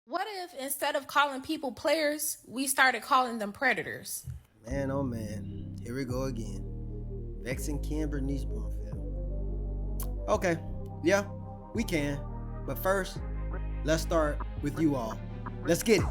What if instead of calling people players, we started calling them predators? Man, oh man, here we go again. VIXENKIN, Bernice Brumfield. Okay, yeah, we can. But first, let's start with you all. Let's get it.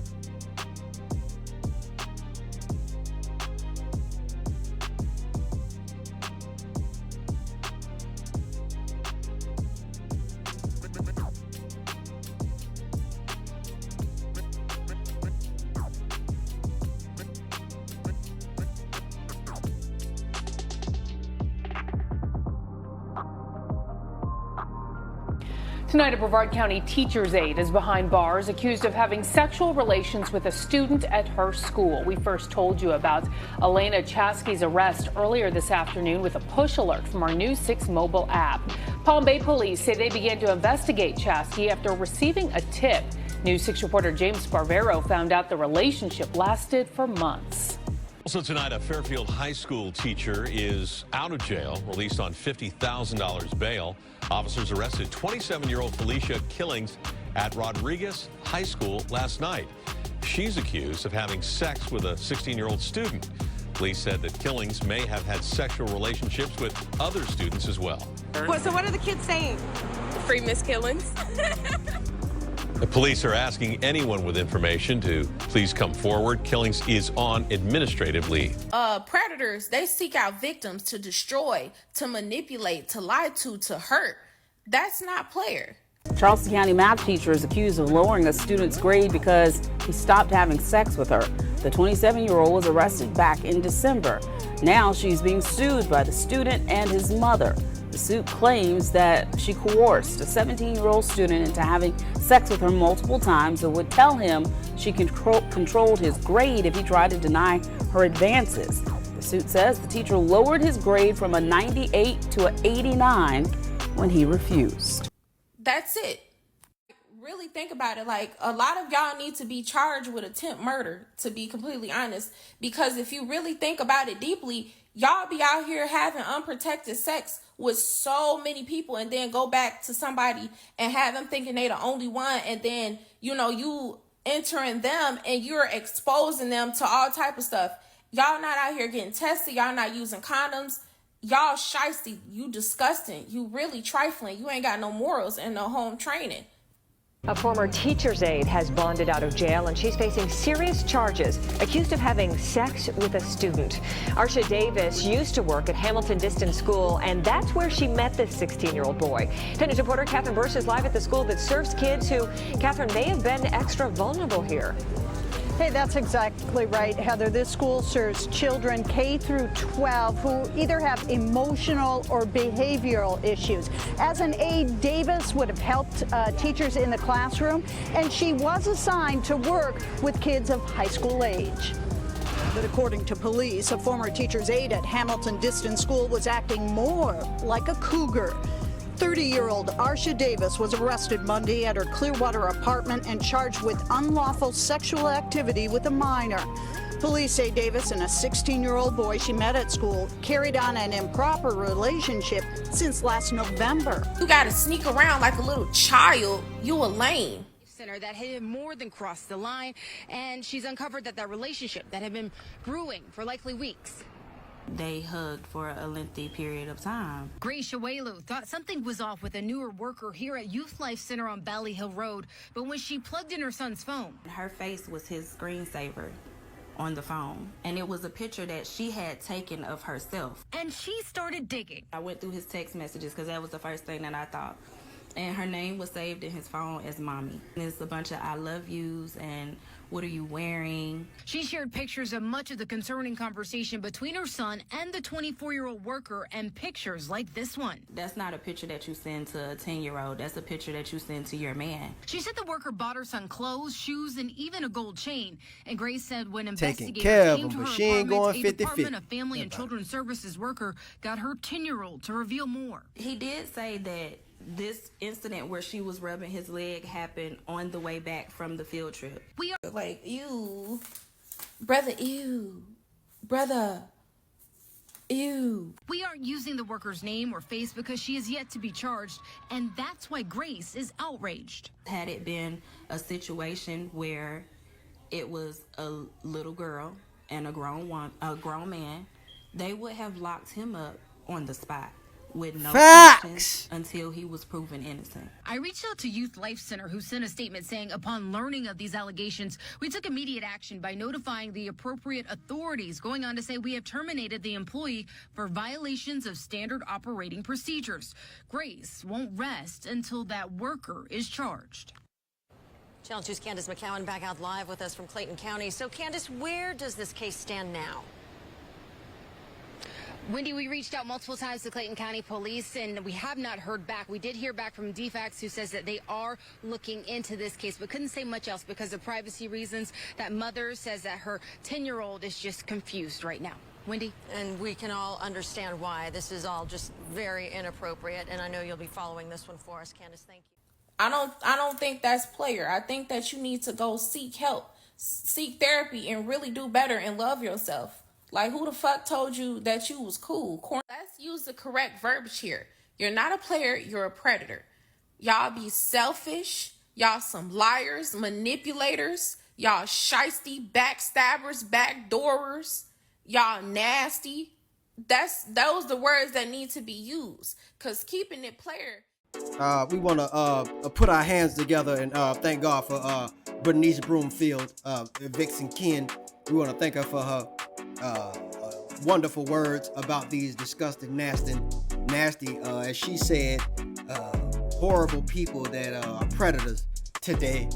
Tonight, a Brevard County teacher's aide is behind bars accused of having sexual relations with a student at her school. We first told you about Elena Chasky's arrest earlier this afternoon with a push alert from our News 6 mobile app. Palm Bay police say they began to investigate Chasky after receiving a tip. News 6 reporter James Barbero found out the relationship lasted for months. Also tonight, a Fairfield high school teacher is out of jail, released on $50,000 bail. Officers arrested 27-year-old Felicia Killings at Rodriguez High School last night. She's accused of having sex with a 16-year-old student. Police said that Killings may have had sexual relationships with other students as well. So what are the kids saying? Free Miss Killings. The police are asking anyone with information to please come forward. Killings is on administrative leave. Predators, they seek out victims to destroy, to manipulate, to lie to hurt. That's not player. Charleston County math teacher is accused of lowering a student's grade because he stopped having sex with her. The 27-year-old was arrested back in December. Now she's being sued by the student and his mother. The suit claims that she coerced a 17-year-old student into having sex with her multiple times and would tell him she controlled his grade if he tried to deny her advances. The suit says the teacher lowered his grade from a 98 to an 89 when he refused. That's it. Really think about it. Like, a lot of y'all need to be charged with attempt murder, to be completely honest, because if you really think about it deeply, y'all be out here having unprotected sex with so many people and then go back to somebody and have them thinking they the only one, and then, you know, you entering them and you're exposing them to all type of stuff. Y'all not out here getting tested. Y'all not using condoms. Y'all shiesty. You disgusting. You really trifling. You ain't got no morals and no home training. A former teacher's aide has bonded out of jail, and she's facing serious charges, accused of having sex with a student. Arsha Davis used to work at Hamilton Distance School, and that's where she met this 16-year-old boy. 10 News reporter Catherine Bursch is live at the school that serves kids who, Catherine, may have been extra vulnerable here. Hey, that's exactly right, Heather. This school serves children K through 12 who either have emotional or behavioral issues. As an aide, Davis would have helped teachers in the classroom, and she was assigned to work with kids of high school age. But according to police, a former teacher's aide at Hamilton Distance School was acting more like a cougar. 30-year-old Arsha Davis was arrested Monday at her Clearwater apartment and charged with unlawful sexual activity with a minor. Police say Davis and a 16-year-old boy she met at school carried on an improper relationship since last November. You gotta sneak around like a little child. You a lame. Center that had more than crossed the line, and she's uncovered that relationship that had been brewing for likely weeks. They hugged for a lengthy period of time. Grace Shawelu thought something was off with a newer worker here at Youth Life Center on Valley Hill Road, but when she plugged in her son's phone, Her face was his screensaver on the phone, and it was a picture that she had taken of herself. and she started digging. I went through his text messages because that was the first thing that I thought. And her name was saved in his phone as Mommy. And it's a bunch of I love yous and what are you wearing? She shared pictures of much of the concerning conversation between her son and the 24-year-old worker, and pictures like this one. That's not a picture that you send to a 10-year-old. That's a picture that you send to your man. She said the worker bought her son clothes, shoes, and even a gold chain. And Grace said when Taking investigators care of came him, to but her she ain't apartment, going a Department 50-50. of Family and Children's Services worker got her 10-year-old to reveal more. He did say that this incident where she was rubbing his leg happened on the way back from the field trip. We are Like, ew. Brother, ew. Brother. Ew. We aren't using the worker's name or face because she is yet to be charged, and that's why Grace is outraged. Had it been a situation where it was a little girl and a grown man, they would have locked him up on the spot with no questions until he was proven innocent. I reached out to Youth Life Center, who sent a statement saying upon learning of these allegations, we took immediate action by notifying the appropriate authorities, going on to say we have terminated the employee for violations of standard operating procedures. Grace won't rest until that worker is charged. Channel 2's Candace McCowan back out live with us from Clayton County. So, Candace, where does this case stand now? Wendy, we reached out multiple times to Clayton County Police, and we have not heard back. We did hear back from DFAX, who says that they are looking into this case, but couldn't say much else because of privacy reasons. That mother says that her 10-year-old is just confused right now. Wendy? And we can all understand why. This is all just very inappropriate, and I know you'll be following this one for us. Candace, thank you. I don't think that's player. I think that you need to go seek help, seek therapy, and really do better and love yourself. Like, who the fuck told you that you was cool? Let's use the correct verbiage here. You're not a player, you're a predator. Y'all be selfish. Y'all some liars, manipulators. Y'all shiesty, backstabbers, backdoorers. Y'all nasty. Those the words that need to be used. Because keeping it player. We want to put our hands together and thank God for Bernice Broomfield, VIXENKIN. We want to thank her for her wonderful words about these disgusting, nasty, as she said, horrible people that are predators today.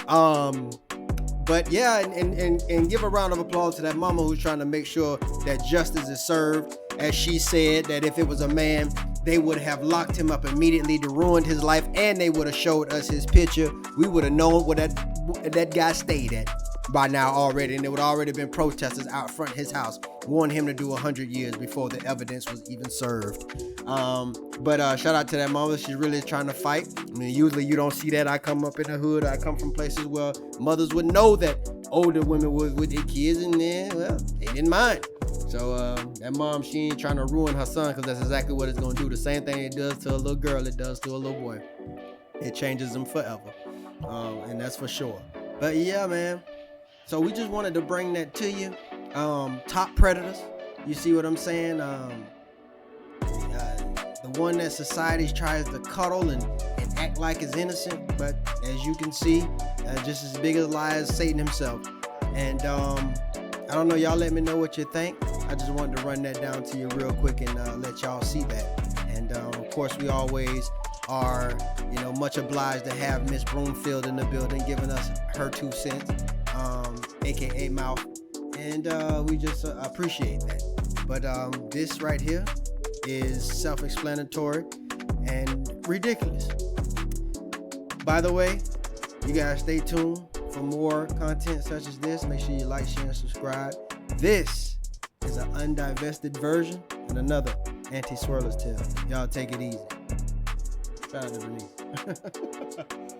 But yeah, and give a round of applause to that mama who's trying to make sure that justice is served. As she said, that if it was a man, they would have locked him up immediately to ruin his life, and they would have showed us his picture. We would have known where that guy stayed at by now already, and there would already been protesters out front his house warning him to do 100 years before the evidence was even served. But shout out to that mother. She's really trying to fight. I mean, usually you don't see that. I come up in the hood. I come from places where mothers would know that older women would with their kids, and then, well, they didn't mind. So that mom, she ain't trying to ruin her son, because that's exactly what it's going to do. The same thing it does to a little girl, it does to a little boy. It changes them forever. And that's for sure. But yeah, man. So we just wanted to bring that to you. Top predators. You see what I'm saying? The one that society tries to cuddle and act like is innocent. But as you can see, just as big a lie as Satan himself. And I don't know, y'all let me know what you think. I just wanted to run that down to you real quick and let y'all see that. And of course, we always are, much obliged to have Miss Broomfield in the building, giving us her 2 cents, aka Mouth, and we just appreciate that. But this right here is self-explanatory and ridiculous. By the way, you guys stay tuned for more content such as this. Make sure you like, share, and subscribe. This is an undivested version and another anti-swirler's tale. Y'all take it easy. Shout out to Bernice.